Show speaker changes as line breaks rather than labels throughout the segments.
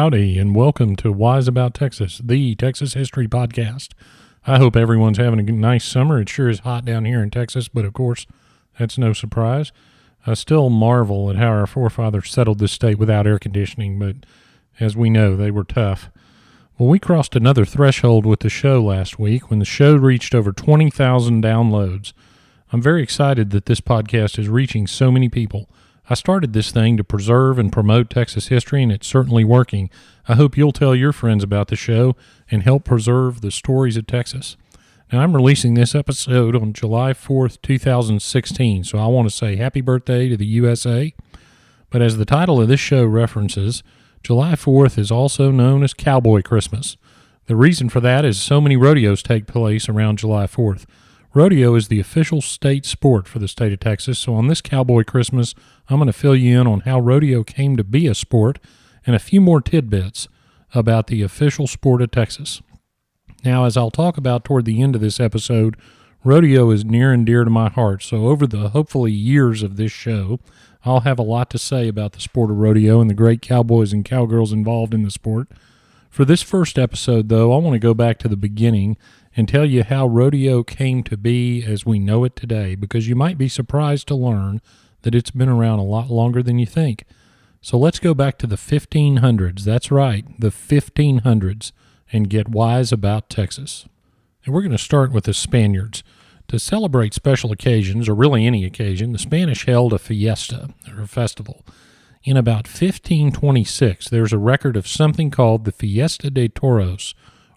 Howdy, and welcome to Wise About Texas, the Texas History Podcast. I hope everyone's having a nice summer. It sure is hot down here in Texas, but of course, that's no surprise. I still marvel at how our forefathers settled this state without air conditioning, but as we know, they were tough. Well, we crossed another threshold with the show last week when the show reached over 20,000 downloads. I'm very excited that this podcast is reaching so many people. I started this thing to preserve and promote Texas history, and it's certainly working. I hope you'll tell your friends about the show and help preserve the stories of Texas. Now, I'm releasing this episode on July 4th, 2016, so I want to say happy birthday to the USA. But as the title of this show references, July 4th is also known as Cowboy Christmas. The reason for that is so many rodeos take place around July 4th. Rodeo is the official state sport for the state of Texas, so on this Cowboy Christmas, I'm going to fill you in on how rodeo came to be a sport and a few more tidbits about the official sport of Texas. Now, as I'll talk about toward the end of this episode, rodeo is near and dear to my heart, so over the hopefully years of this show, I'll have a lot to say about the sport of rodeo and the great cowboys and cowgirls involved in the sport. For this first episode, though, I want to go back to the beginning and tell you how rodeo came to be as we know it today, because you might be surprised to learn that it's been around a lot longer than you think. So let's go back to the 1500s. That's right, the 1500s, and get wise about Texas. And we're going to start with the Spaniards. To celebrate special occasions, or really any occasion, the Spanish held a fiesta, or a festival. In about 1526, there's a record of something called the Fiesta de Toros,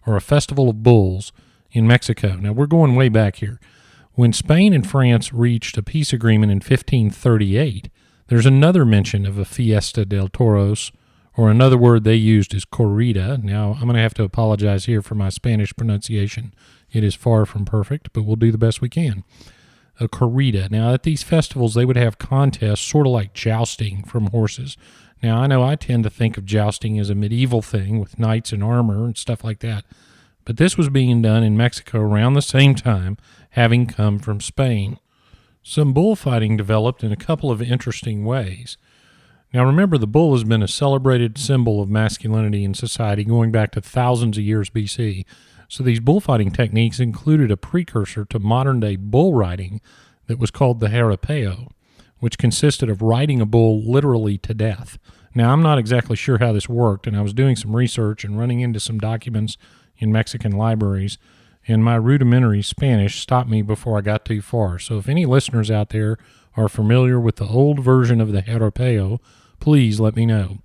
or a festival of bulls, in Mexico. Now, we're going way back here. When Spain and France reached a peace agreement in 1538, there's another mention of a Fiesta del Toros, or another word they used is corrida. Now, I'm going to have to apologize here for my Spanish pronunciation. It is far from perfect, but we'll do the best we can. A corrida. Now, at these festivals, they would have contests sort of like jousting from horses. Now, I know I tend to think of jousting as a medieval thing with knights in armor and stuff like that, but this was being done in Mexico around the same time, having come from Spain. Some bullfighting developed in a couple of interesting ways. Now, remember, the bull has been a celebrated symbol of masculinity in society going back to thousands of years BC. So these bullfighting techniques included a precursor to modern-day bull riding that was called the Jaripeo, which consisted of riding a bull literally to death. Now, I'm not exactly sure how this worked, and I was doing some research and running into some documents in Mexican libraries, and my rudimentary Spanish stopped me before I got too far. So if any listeners out there are familiar with the old version of the Jaripeo, please let me know.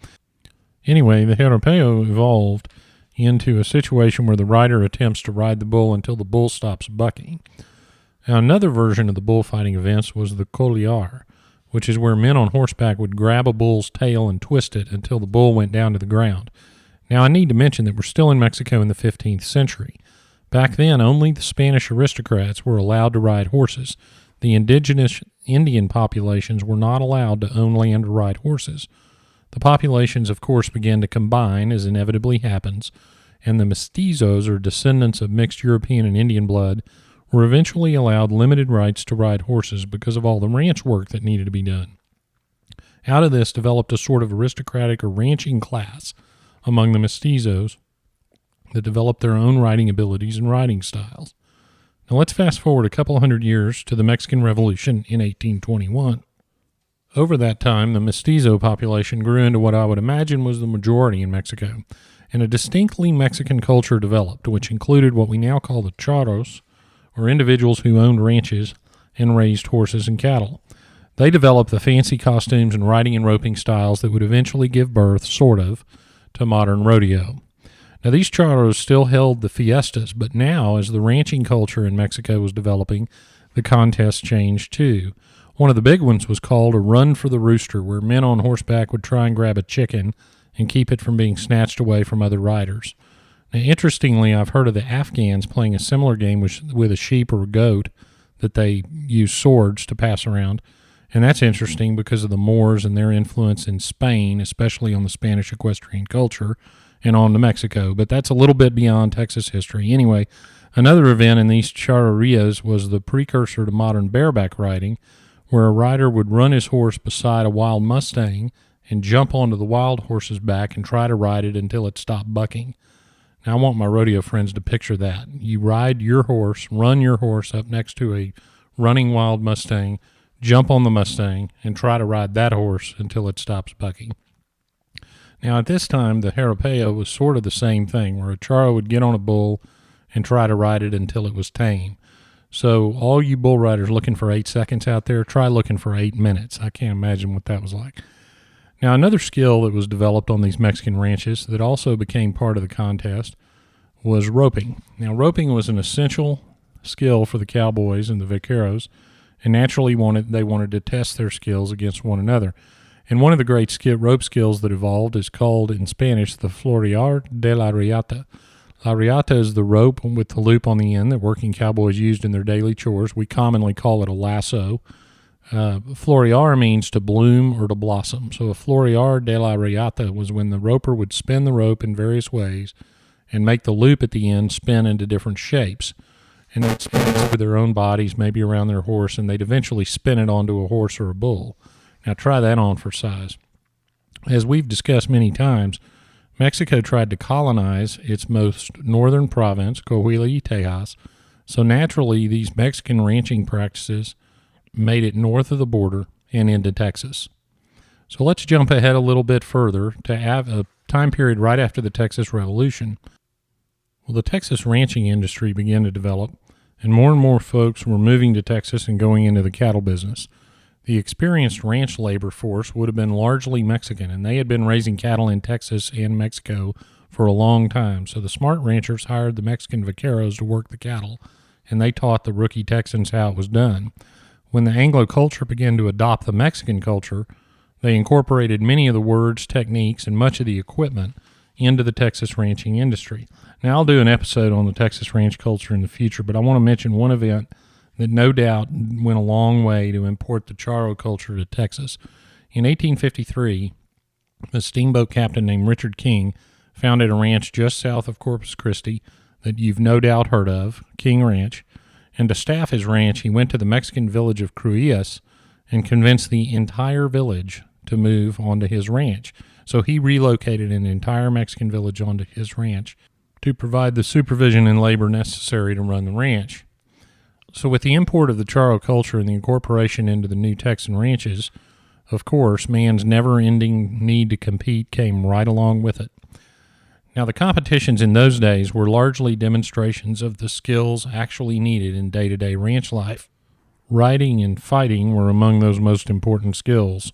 Anyway, the Jaripeo evolved into a situation where the rider attempts to ride the bull until the bull stops bucking. Now, another version of the bullfighting events was the Florear, which is where men on horseback would grab a bull's tail and twist it until the bull went down to the ground. Now, I need to mention that we're still in Mexico in the 15th century. Back then, only the Spanish aristocrats were allowed to ride horses. The indigenous Indian populations were not allowed to own land or ride horses. The populations, of course, began to combine, as inevitably happens, and the mestizos, or descendants of mixed European and Indian blood, were eventually allowed limited rights to ride horses because of all the ranch work that needed to be done. Out of this developed a sort of aristocratic or ranching class among the mestizos that developed their own riding abilities and riding styles. Now let's fast forward a couple hundred years to the Mexican Revolution in 1821. Over that time, the mestizo population grew into what I would imagine was the majority in Mexico, and a distinctly Mexican culture developed, which included what we now call the charros, or individuals who owned ranches and raised horses and cattle. They developed the fancy costumes and riding and roping styles that would eventually give birth, sort of, to modern rodeo. Now, these charros still held the fiestas, but now, as the ranching culture in Mexico was developing, the contests changed too. One of the big ones was called a run for the rooster, where men on horseback would try and grab a chicken and keep it from being snatched away from other riders. Now, interestingly, I've heard of the Afghans playing a similar game with a sheep or a goat that they use swords to pass around. And that's interesting because of the Moors and their influence in Spain, especially on the Spanish equestrian culture, and on to Mexico. But that's a little bit beyond Texas history. Anyway, another event in these charrerías was the precursor to modern bareback riding, where a rider would run his horse beside a wild Mustang and jump onto the wild horse's back and try to ride it until it stopped bucking. Now, I want my rodeo friends to picture that. You ride your horse, run your horse up next to a running wild Mustang, jump on the Mustang, and try to ride that horse until it stops bucking. Now, at this time, the Jaripeo was sort of the same thing, where a Charro would get on a bull and try to ride it until it was tame. So all you bull riders looking for 8 seconds out there, try looking for 8 minutes. I can't imagine what that was like. Now, another skill that was developed on these Mexican ranches that also became part of the contest was roping. Now, roping was an essential skill for the cowboys and the vaqueros, and naturally they wanted to test their skills against one another. And one of the great rope skills that evolved is called, in Spanish, the Florear de la reata. La reata is the rope with the loop on the end that working cowboys used in their daily chores. We commonly call it a lasso. Florear means to bloom or to blossom. So a Florear de la reata was when the roper would spin the rope in various ways and make the loop at the end spin into different shapes. And they'd spin it over their own bodies, maybe around their horse, and they'd eventually spin it onto a horse or a bull. Now try that on for size. As we've discussed many times, Mexico tried to colonize its most northern province, Coahuila y Tejas, so naturally these Mexican ranching practices made it north of the border and into Texas. So let's jump ahead a little bit further to have a time period right after the Texas Revolution. Well, the Texas ranching industry began to develop, and more folks were moving to Texas and going into the cattle business. The experienced ranch labor force would have been largely Mexican, and they had been raising cattle in Texas and Mexico for a long time. So the smart ranchers hired the Mexican vaqueros to work the cattle, and they taught the rookie Texans how it was done. When the Anglo culture began to adopt the Mexican culture, they incorporated many of the words, techniques, and much of the equipment into the Texas ranching industry. Now, I'll do an episode on the Texas ranch culture in the future, but I want to mention one event that no doubt went a long way to import the Charro culture to Texas. In 1853, a steamboat captain named Richard King founded a ranch just south of Corpus Christi that you've no doubt heard of, King Ranch. And to staff his ranch, he went to the Mexican village of Cruillas and convinced the entire village to move onto his ranch. So he relocated an entire Mexican village onto his ranch to provide the supervision and labor necessary to run the ranch. So with the import of the Charro culture and the incorporation into the new Texan ranches, of course, man's never-ending need to compete came right along with it. Now, the competitions in those days were largely demonstrations of the skills actually needed in day-to-day ranch life. Riding and fighting were among those most important skills,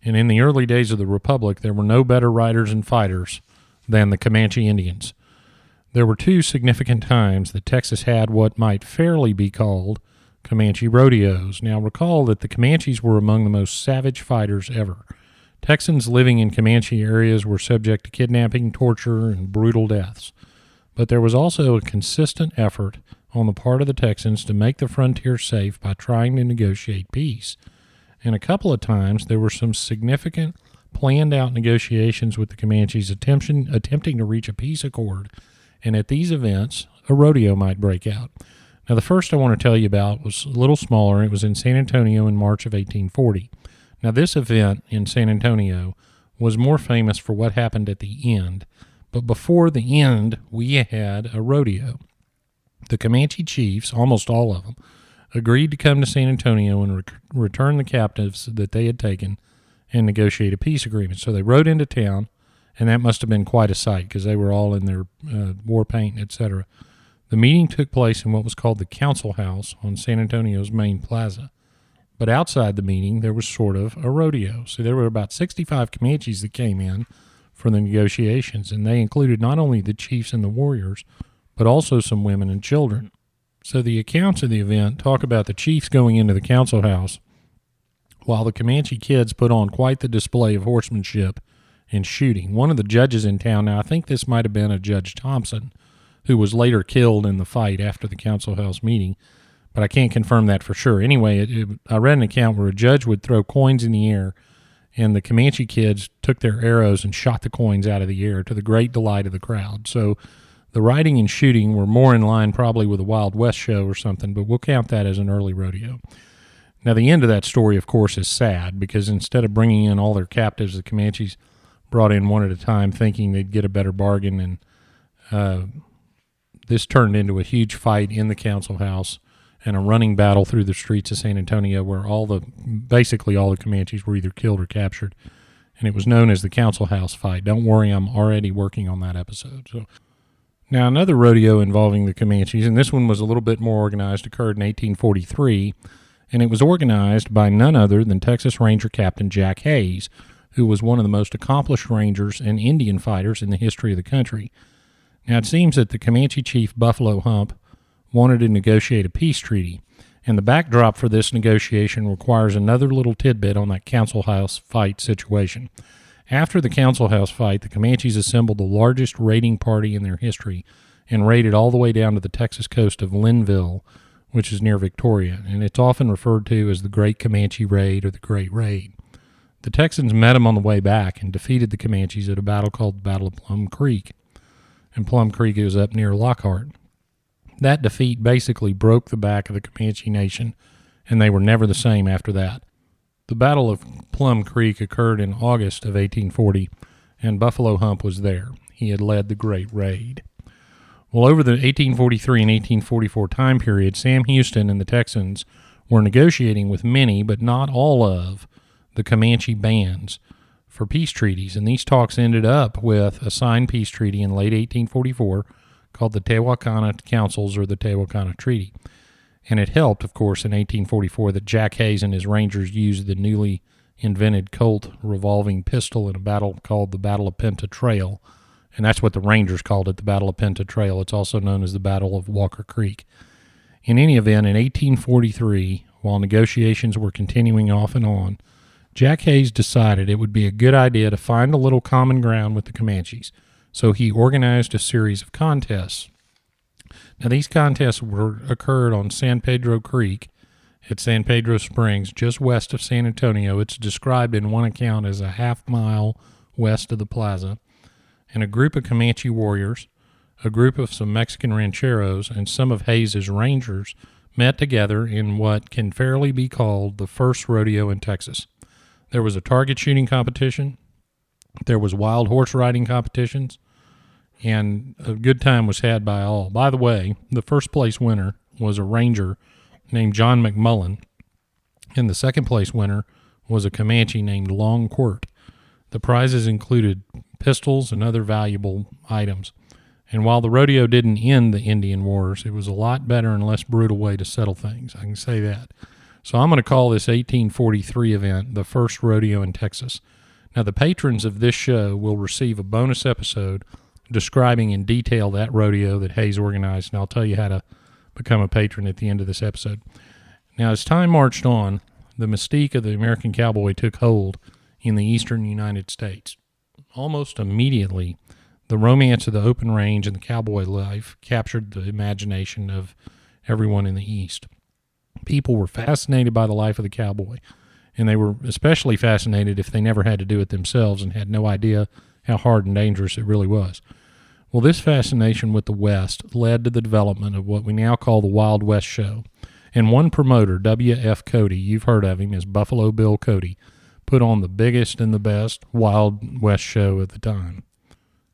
and in the early days of the Republic, there were no better riders and fighters than the Comanche Indians. There were two significant times that Texas had what might fairly be called Comanche rodeos. Now, recall that the Comanches were among the most savage fighters ever. Texans living in Comanche areas were subject to kidnapping, torture, and brutal deaths. But there was also a consistent effort on the part of the Texans to make the frontier safe by trying to negotiate peace. And a couple of times there were some significant planned-out negotiations with the Comanches attempting to reach a peace accord. And at these events, a rodeo might break out. Now, the first I want to tell you about was a little smaller. It was in San Antonio in March of 1840. Now, this event in San Antonio was more famous for what happened at the end. But before the end, we had a rodeo. The Comanche chiefs, almost all of them, agreed to come to San Antonio and return the captives that they had taken and negotiate a peace agreement. So they rode into town, and that must have been quite a sight because they were all in their war paint, etc. The meeting took place in what was called the Council House on San Antonio's main plaza. But outside the meeting, there was sort of a rodeo. So there were about 65 Comanches that came in for the negotiations, and they included not only the chiefs and the warriors, but also some women and children. So the accounts of the event talk about the chiefs going into the council house, while the Comanche kids put on quite the display of horsemanship and shooting. One of the judges in town, now I think this might have been a Judge Thompson, who was later killed in the fight after the council house meeting, but I can't confirm that for sure. Anyway, I read an account where a judge would throw coins in the air, and the Comanche kids took their arrows and shot the coins out of the air to the great delight of the crowd. So the riding and shooting were more in line probably with a Wild West show or something, but we'll count that as an early rodeo. Now, the end of that story, of course, is sad because instead of bringing in all their captives, the Comanches brought in one at a time thinking they'd get a better bargain, and this turned into a huge fight in the council house and a running battle through the streets of San Antonio where basically all the Comanches were either killed or captured, and it was known as the council house fight. Don't worry, I'm already working on that episode. So, now, another rodeo involving the Comanches, and this one was a little bit more organized, occurred in 1843, and it was organized by none other than Texas Ranger Captain Jack Hayes, who was one of the most accomplished rangers and Indian fighters in the history of the country. Now, it seems that the Comanche chief Buffalo Hump wanted to negotiate a peace treaty, and the backdrop for this negotiation requires another little tidbit on that council house fight situation. After the council house fight, the Comanches assembled the largest raiding party in their history and raided all the way down to the Texas coast of Linville, which is near Victoria, and it's often referred to as the Great Comanche Raid or the Great Raid. The Texans met them on the way back and defeated the Comanches at a battle called the Battle of Plum Creek, and Plum Creek is up near Lockhart. That defeat basically broke the back of the Comanche Nation, and they were never the same after that. The Battle of Plum Creek occurred in August of 1840, and Buffalo Hump was there. He had led the Great Raid. Well, over the 1843 and 1844 time period, Sam Houston and the Texans were negotiating with many, but not all of, the Comanche bands for peace treaties, and these talks ended up with a signed peace treaty in late 1844 called the Tehuacana Councils or the Tehuacana Treaty. And it helped, of course, in 1844 that Jack Hayes and his Rangers used the newly invented Colt revolving pistol in a battle called the Battle of Pinta Trail, and that's what the Rangers called it, the Battle of Pinta Trail. It's also known as the Battle of Walker Creek. In any event, in 1843, while negotiations were continuing off and on, Jack Hayes decided it would be a good idea to find a little common ground with the Comanches, so he organized a series of contests. Now, these contests occurred on San Pedro Creek at San Pedro Springs, just west of San Antonio. It's described in one account as a half-mile west of the plaza, and a group of Comanche warriors, a group of some Mexican rancheros, and some of Hayes's Rangers met together in what can fairly be called the first rodeo in Texas. There was a target shooting competition, there was wild horse riding competitions, and a good time was had by all. By the way, the first place winner was a ranger named John McMullen, and the second place winner was a Comanche named Long Quirt. The prizes included pistols and other valuable items. And while the rodeo didn't end the Indian Wars, it was a lot better and less brutal way to settle things. I can say that. So I'm going to call this 1843 event the first rodeo in Texas. Now, the patrons of this show will receive a bonus episode describing in detail that rodeo that Hayes organized, and I'll tell you how to become a patron at the end of this episode. Now, as time marched on, the mystique of the American cowboy took hold in the eastern United States. Almost immediately, the romance of the open range and the cowboy life captured the imagination of everyone in the East. People were fascinated by the life of the cowboy, and they were especially fascinated if they never had to do it themselves and had no idea how hard and dangerous it really was. Well, this fascination with the West led to the development of what we now call the Wild West Show, and one promoter, W.F. Cody, you've heard of him as Buffalo Bill Cody, put on the biggest and the best Wild West show at the time.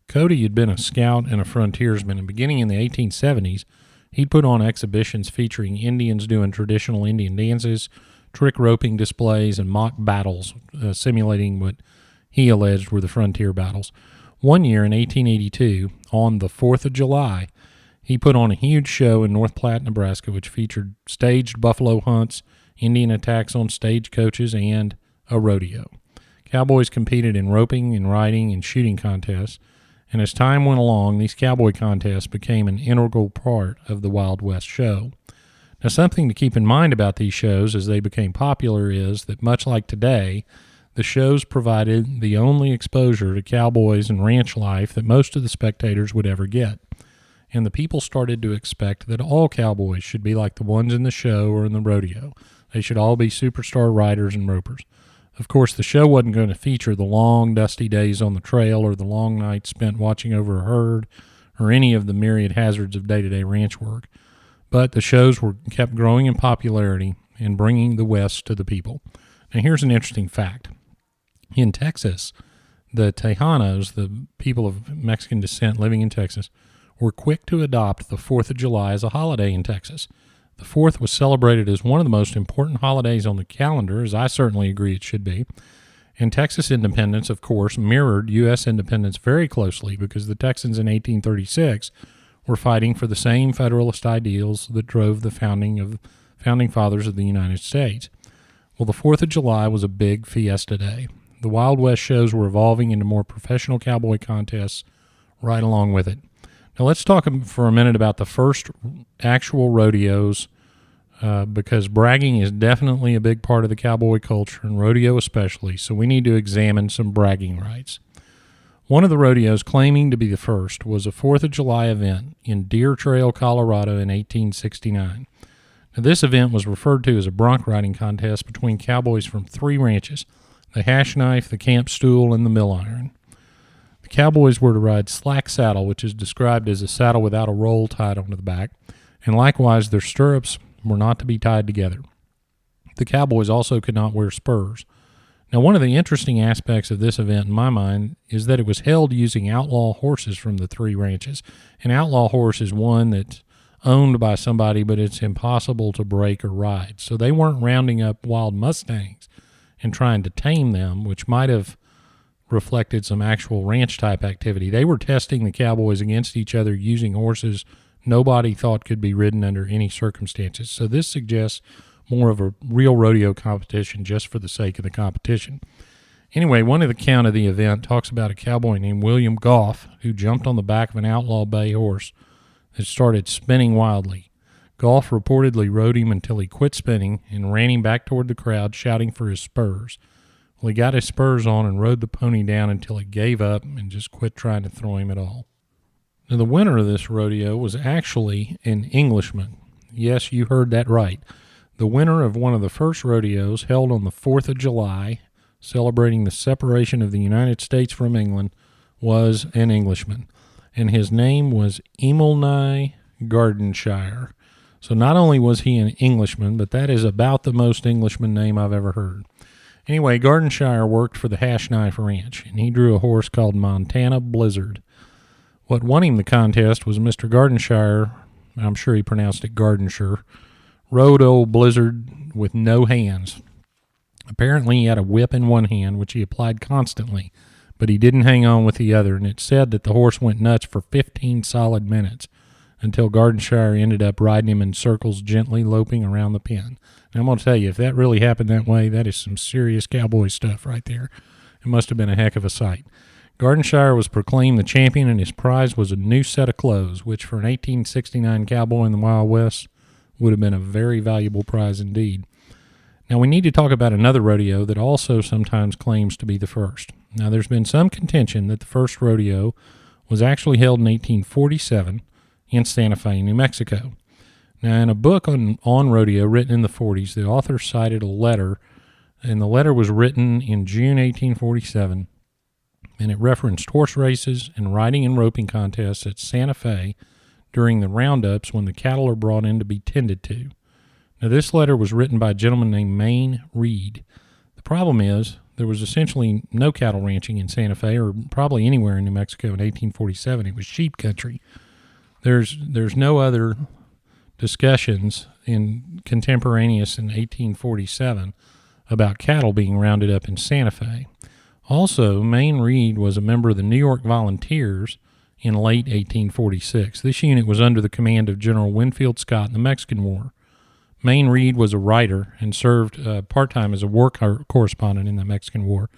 Cody had been a scout and a frontiersman, and beginning in the 1870s, he'd put on exhibitions featuring Indians doing traditional Indian dances, trick roping displays, and mock battles, simulating what he alleged were the frontier battles. One year in 1882, on the 4th of July, he put on a huge show in North Platte, Nebraska, which featured staged buffalo hunts, Indian attacks on stagecoaches, and a rodeo. Cowboys competed in roping and riding and shooting contests, and as time went along, these cowboy contests became an integral part of the Wild West show. Now, something to keep in mind about these shows as they became popular is that, much like today, the shows provided the only exposure to cowboys and ranch life that most of the spectators would ever get. And the people started to expect that all cowboys should be like the ones in the show or in the rodeo. They should all be superstar riders and ropers. Of course, the show wasn't going to feature the long, dusty days on the trail or the long nights spent watching over a herd or any of the myriad hazards of day-to-day ranch work. But the shows were kept growing in popularity, and bringing the West to the people. Now, here's an interesting fact. In Texas, the Tejanos, the people of Mexican descent living in Texas, were quick to adopt the 4th of July as a holiday in Texas. The 4th was celebrated as one of the most important holidays on the calendar, as I certainly agree it should be. And Texas independence, of course, mirrored U.S. independence very closely because the Texans in 1836 were fighting for the same Federalist ideals that drove the founding fathers of the United States. Well, the 4th of July was a big fiesta day. The Wild West shows were evolving into more professional cowboy contests right along with it. Now, let's talk for a minute about the first actual rodeos, because bragging is definitely a big part of the cowboy culture, and rodeo especially, so we need to examine some bragging rights. One of the rodeos claiming to be the first was a 4th of July event in Deer Trail, Colorado in 1869. Now, this event was referred to as a bronc riding contest between cowboys from 3 ranches, the Hash Knife, the Camp Stool, and the Mill Iron. The cowboys were to ride slack saddle, which is described as a saddle without a roll tied onto the back, and likewise their stirrups were not to be tied together. The cowboys also could not wear spurs. Now, one of the interesting aspects of this event in my mind is that it was held using outlaw horses from the 3 ranches. An outlaw horse is one that's owned by somebody, but it's impossible to break or ride. So they weren't rounding up wild Mustangs and trying to tame them, which might have reflected some actual ranch-type activity. They were testing the cowboys against each other using horses nobody thought could be ridden under any circumstances. So this suggests more of a real rodeo competition just for the sake of the competition. Anyway, one of the account of the event talks about a cowboy named William Goff who jumped on the back of an outlaw bay horse that started spinning wildly. Goff reportedly rode him until he quit spinning and ran him back toward the crowd, shouting for his spurs. Well, he got his spurs on and rode the pony down until he gave up and just quit trying to throw him at all. Now, the winner of this rodeo was actually an Englishman. Yes, you heard that right. The winner of one of the first rodeos held on the 4th of July, celebrating the separation of the United States from England, was an Englishman. And his name was Emilny Gardenshire. So not only was he an Englishman, but that is about the most Englishman name I've ever heard. Anyway, Gardenshire worked for the Hash Knife Ranch, and he drew a horse called Montana Blizzard. What won him the contest was Mr. Gardenshire, I'm sure he pronounced it Gardenshire, rode old Blizzard with no hands. Apparently he had a whip in one hand, which he applied constantly, but he didn't hang on with the other, and it's said that the horse went nuts for 15 solid minutes until Gardenshire ended up riding him in circles, gently loping around the pen. And I'm going to tell you, if that really happened that way, that is some serious cowboy stuff right there. It must have been a heck of a sight. Gardenshire was proclaimed the champion, and his prize was a new set of clothes, which for an 1869 cowboy in the Wild West would have been a very valuable prize indeed. Now, we need to talk about another rodeo that also sometimes claims to be the first. Now, there's been some contention that the first rodeo was actually held in 1847 in Santa Fe, New Mexico. Now, in a book on rodeo written in the 40s, the author cited a letter, and the letter was written in June 1847, and it referenced horse races and riding and roping contests at Santa Fe during the roundups when the cattle are brought in to be tended to. Now, this letter was written by a gentleman named Maine Reed. The problem is there was essentially no cattle ranching in Santa Fe or probably anywhere in New Mexico in 1847. It was sheep country. There's no other discussions in contemporaneous in 1847 about cattle being rounded up in Santa Fe. Also, Maine Reed was a member of the New York Volunteers in late 1846. This unit was under the command of General Winfield Scott in the Mexican War. Maine Reed was a writer and served part-time as a war correspondent in the Mexican War,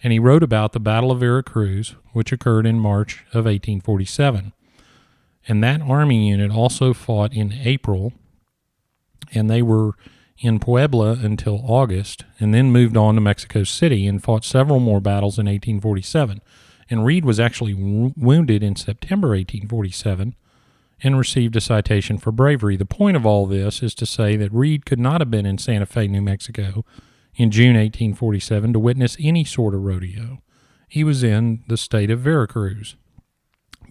and he wrote about the Battle of Veracruz, which occurred in March of 1847. And that Army unit also fought in April, and they were in Puebla until August, and then moved on to Mexico City and fought several more battles in 1847. And Reed was actually wounded in September 1847 and received a citation for bravery. The point of all this is to say that Reed could not have been in Santa Fe, New Mexico in June 1847 to witness any sort of rodeo. He was in the state of Veracruz,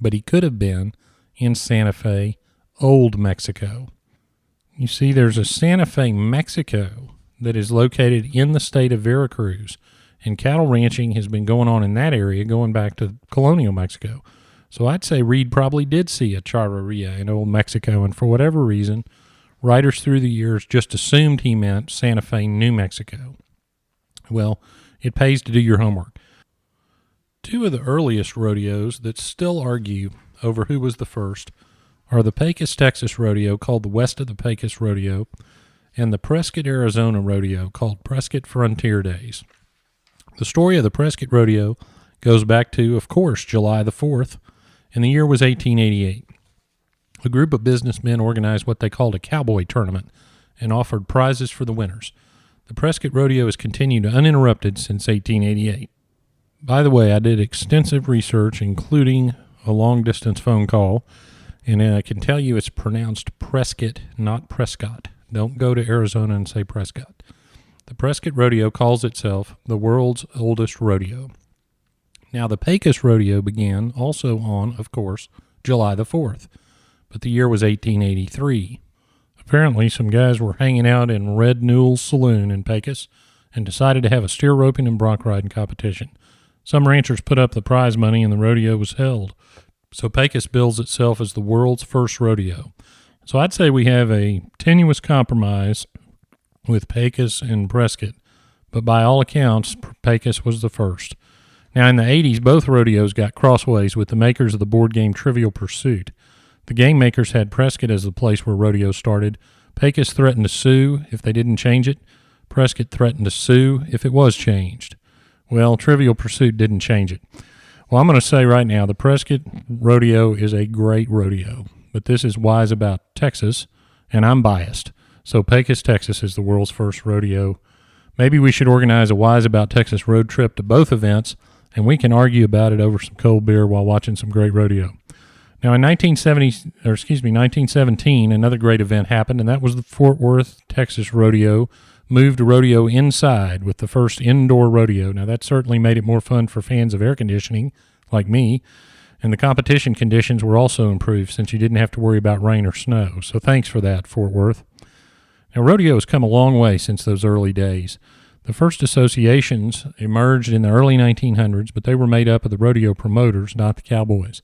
but he could have been in Santa Fe, Old Mexico. You see, there's a Santa Fe, Mexico that is located in the state of Veracruz, and cattle ranching has been going on in that area going back to colonial Mexico. So I'd say Reed probably did see a charreria in old Mexico, and for whatever reason, writers through the years just assumed he meant Santa Fe, New Mexico. Well, it pays to do your homework. Two of the earliest rodeos that still argue over who was the first are the Pecos, Texas rodeo, called the West of the Pecos Rodeo, and the Prescott, Arizona rodeo, called Prescott Frontier Days. The story of the Prescott rodeo goes back to, of course, July the 4th, and the year was 1888. A group of businessmen organized what they called a cowboy tournament and offered prizes for the winners. The Prescott rodeo has continued uninterrupted since 1888. By the way, I did extensive research, including a long-distance phone call, and I can tell you it's pronounced Prescott, not Prescott. Don't go to Arizona and say Prescott. The Prescott rodeo calls itself the world's oldest rodeo. Now, the Pecos rodeo began also on, of course, July the 4th, but the year was 1883. Apparently, some guys were hanging out in Red Newell's Saloon in Pecos and decided to have a steer roping and bronc riding competition. Some ranchers put up the prize money and the rodeo was held. So Pecos bills itself as the world's first rodeo. So I'd say we have a tenuous compromise with Pecos and Prescott, but by all accounts, Pecos was the first. Now, in the 80s, both rodeos got crossways with the makers of the board game Trivial Pursuit. The game makers had Prescott as the place where rodeos started. Pecos threatened to sue if they didn't change it. Prescott threatened to sue if it was changed. Well, Trivial Pursuit didn't change it. Well, I'm going to say right now, the Prescott rodeo is a great rodeo, but this is Wise About Texas, and I'm biased. So Pecos, Texas is the world's first rodeo. Maybe we should organize a Wise About Texas road trip to both events, and we can argue about it over some cold beer while watching some great rodeo. Now, in 1917, another great event happened, and that was the Fort Worth, Texas rodeo moved a rodeo inside with the first indoor rodeo. Now, that certainly made it more fun for fans of air conditioning, like me, and the competition conditions were also improved since you didn't have to worry about rain or snow. So thanks for that, Fort Worth. Now, rodeo has come a long way since those early days. The first associations emerged in the early 1900s, but they were made up of the rodeo promoters, not the cowboys.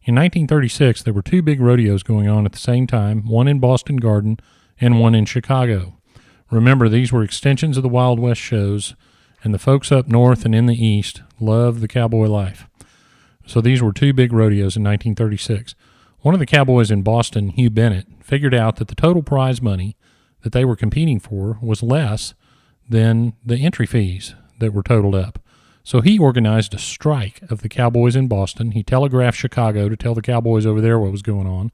In 1936, there were two big rodeos going on at the same time, one in Boston Garden and one in Chicago. Remember, these were extensions of the Wild West shows, and the folks up north and in the east loved the cowboy life. So these were two big rodeos in 1936. One of the cowboys in Boston, Hugh Bennett, figured out that the total prize money that they were competing for was less than the entry fees that were totaled up. So he organized a strike of the cowboys in Boston. He telegraphed Chicago to tell the cowboys over there what was going on.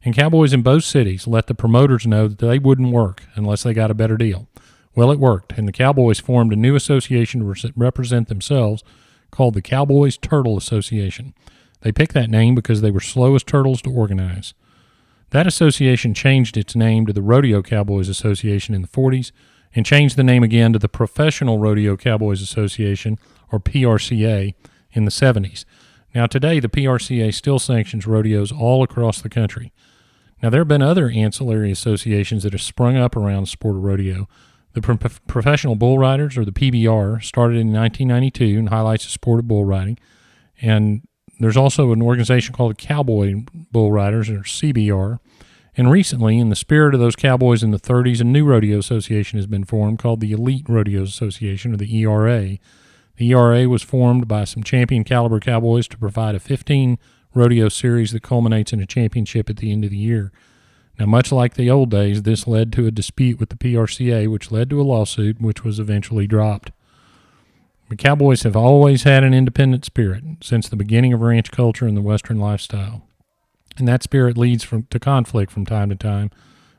And cowboys in both cities let the promoters know that they wouldn't work unless they got a better deal. Well, it worked, and the cowboys formed a new association to represent themselves called the Cowboys Turtle Association. They picked that name because they were slow as turtles to organize. That association changed its name to the Rodeo Cowboys Association in the 40s and changed the name again to the Professional Rodeo Cowboys Association, or PRCA, in the 70s. Now, today, the PRCA still sanctions rodeos all across the country. Now, there have been other ancillary associations that have sprung up around the sport of rodeo. The Professional Bull Riders, or the PBR, started in 1992 and highlights the sport of bull riding. And there's also an organization called the Cowboy Bull Riders, or CBR. And recently, in the spirit of those cowboys in the 30s, a new rodeo association has been formed called the Elite Rodeos Association, or the ERA. The ERA was formed by some champion caliber cowboys to provide a 15 rodeo series that culminates in a championship at the end of the year. Now, much like the old days, this led to a dispute with the PRCA, which led to a lawsuit, which was eventually dropped. The cowboys have always had an independent spirit since the beginning of ranch culture and the Western lifestyle. And that spirit leads to conflict from time to time,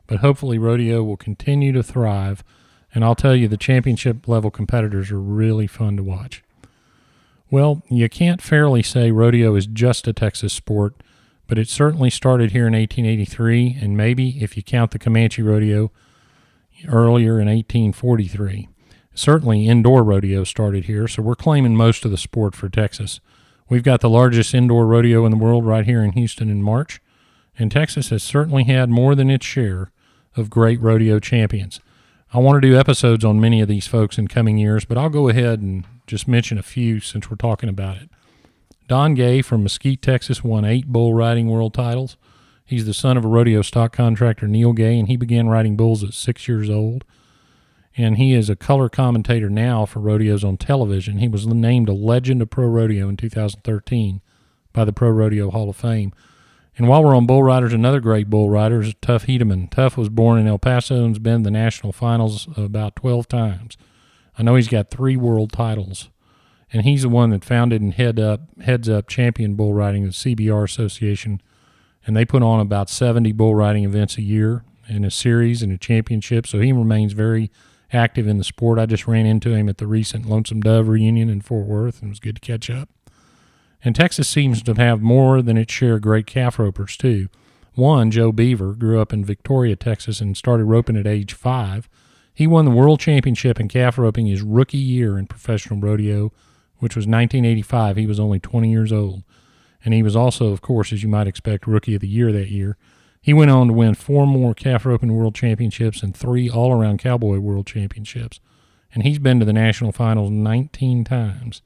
but hopefully rodeo will continue to thrive, and I'll tell you, the championship-level competitors are really fun to watch. Well, you can't fairly say rodeo is just a Texas sport, but it certainly started here in 1883, and maybe, if you count the Comanche rodeo, earlier in 1843. Certainly indoor rodeo started here, so we're claiming most of the sport for Texas. We've got the largest indoor rodeo in the world right here in Houston in March, and Texas has certainly had more than its share of great rodeo champions. I want to do episodes on many of these folks in coming years, but I'll go ahead and just mention a few since we're talking about it. Don Gay from Mesquite, Texas, won 8 bull riding world titles. He's the son of a rodeo stock contractor, Neil Gay, and he began riding bulls at 6 years old. And he is a color commentator now for rodeos on television. He was named a Legend of Pro Rodeo in 2013 by the Pro Rodeo Hall of Fame. And while we're on bull riders, another great bull rider is Tuff Hedeman. Tuff was born in El Paso and has been to the national finals about 12 times. I know he's got 3 world titles. And he's the one that founded and heads up Champion Bull Riding, the CBR Association. And they put on about 70 bull riding events a year in a series and a championship. So he remains very active in the sport. I just ran into him at the recent Lonesome Dove reunion in Fort Worth, and it was good to catch up. And Texas seems to have more than its share of great calf ropers, too. One, Joe Beaver, grew up in Victoria, Texas, and started roping at age 5. He won the world championship in calf roping his rookie year in professional rodeo, which was 1985. He was only 20 years old. And he was also, of course, as you might expect, Rookie of the Year that year. He went on to win 4 more calf roping world championships and 3 all-around cowboy world championships. And he's been to the national finals 19 times.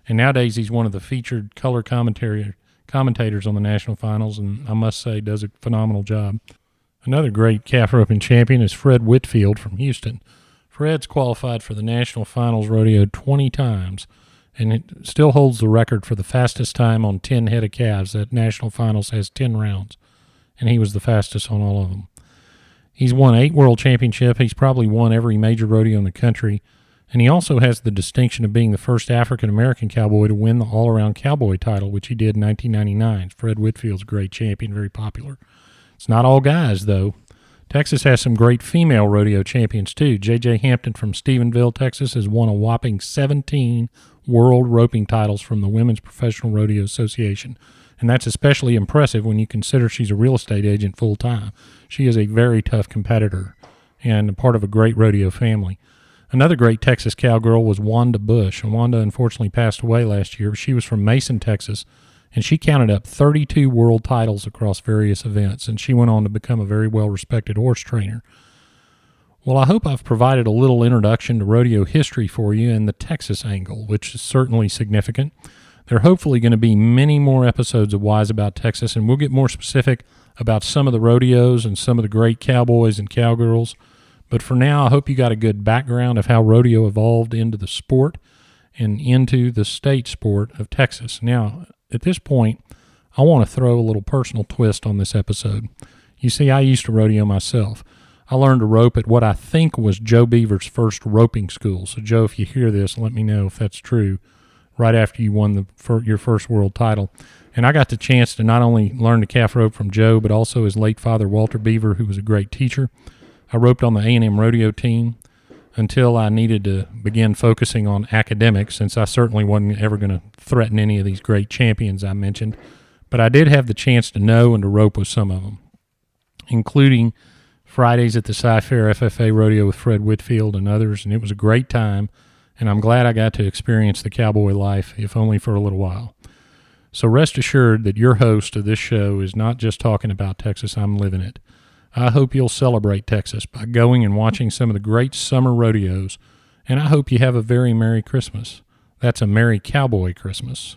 And nowadays he's one of the featured color commentators on the national finals, and I must say does a phenomenal job. Another great calf roping champion is Fred Whitfield from Houston. Fred's qualified for the national finals rodeo 20 times, and it still holds the record for the fastest time on 10 head of calves. That national finals has 10 rounds, and he was the fastest on all of them. He's won 8 world championships. He's probably won every major rodeo in the country. And he also has the distinction of being the first African-American cowboy to win the all-around cowboy title, which he did in 1999. Fred Whitfield's a great champion, very popular. It's not all guys, though. Texas has some great female rodeo champions, too. J.J. Hampton from Stephenville, Texas, has won a whopping 17 world roping titles from the Women's Professional Rodeo Association. And that's especially impressive when you consider she's a real estate agent full-time. She is a very tough competitor and a part of a great rodeo family. Another great Texas cowgirl was Wanda Bush, and Wanda unfortunately passed away last year. She was from Mason, Texas, and she counted up 32 world titles across various events, and she went on to become a very well-respected horse trainer. Well, I hope I've provided a little introduction to rodeo history for you and the Texas angle, which is certainly significant. There are hopefully going to be many more episodes of Wise About Texas, and we'll get more specific about some of the rodeos and some of the great cowboys and cowgirls. But for now, I hope you got a good background of how rodeo evolved into the sport and into the state sport of Texas. Now, at this point, I want to throw a little personal twist on this episode. You see, I used to rodeo myself. I learned to rope at what I think was Joe Beaver's first roping school. So, Joe, if you hear this, let me know if that's true, right after you won your first world title. And I got the chance to not only learn the calf rope from Joe, but also his late father, Walter Beaver, who was a great teacher. I roped on the A&M rodeo team until I needed to begin focusing on academics, since I certainly wasn't ever going to threaten any of these great champions I mentioned. But I did have the chance to know and to rope with some of them, including Fridays at the Sci-Fair FFA rodeo with Fred Whitfield and others, and it was a great time, and I'm glad I got to experience the cowboy life, if only for a little while. So rest assured that your host of this show is not just talking about Texas, I'm living it. I hope you'll celebrate Texas by going and watching some of the great summer rodeos, and I hope you have a very Merry Christmas. That's a Merry Cowboy Christmas.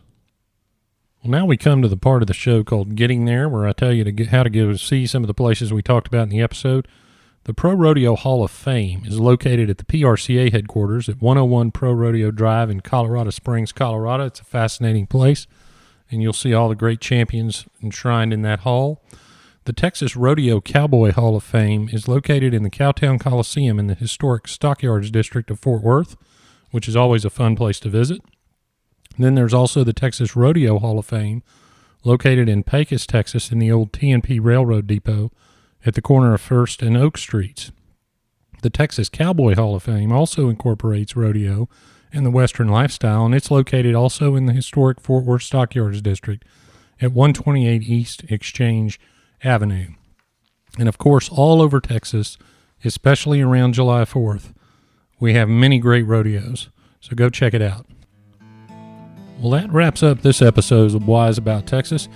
Well, now we come to the part of the show called Getting There, where I tell you how to go see some of the places we talked about in the episode. The Pro Rodeo Hall of Fame is located at the PRCA headquarters at 101 Pro Rodeo Drive in Colorado Springs, Colorado. It's a fascinating place, and you'll see all the great champions enshrined in that hall. The Texas Rodeo Cowboy Hall of Fame is located in the Cowtown Coliseum in the historic Stockyards District of Fort Worth, which is always a fun place to visit. Then there's also the Texas Rodeo Hall of Fame, located in Pecos, Texas, in the old T&P Railroad Depot at the corner of First and Oak Streets. The Texas Cowboy Hall of Fame also incorporates rodeo and the Western lifestyle, and it's located also in the historic Fort Worth Stockyards District at 128 East Exchange Avenue. And of course, all over Texas, especially around July 4th, we have many great rodeos, so go check it out. Well, that wraps up this episode of Wise About Texas.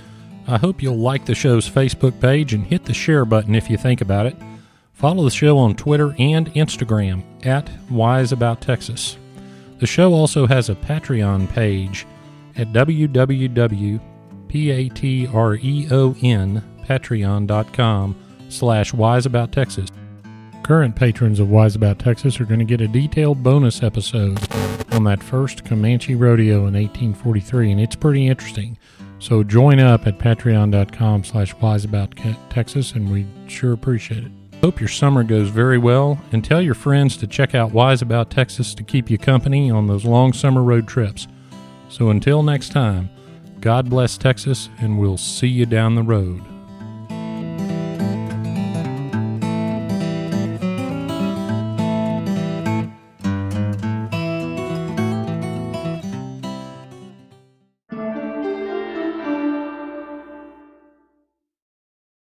I hope you'll like the show's Facebook page and hit the share button if you think about it. Follow the show on Twitter and Instagram at WiseAboutTexas. The show also has a Patreon page at patreon.com/wiseabouttexas. Current patrons of Wise About Texas are going to get a detailed bonus episode on that first Comanche rodeo in 1843, and it's pretty interesting. So join up at patreon.com/wiseabouttexas, and we sure appreciate it. Hope your summer goes very well, and tell your friends to check out Wise About Texas to keep you company on those long summer road trips. So until next time, God bless Texas, and we'll see you down the road.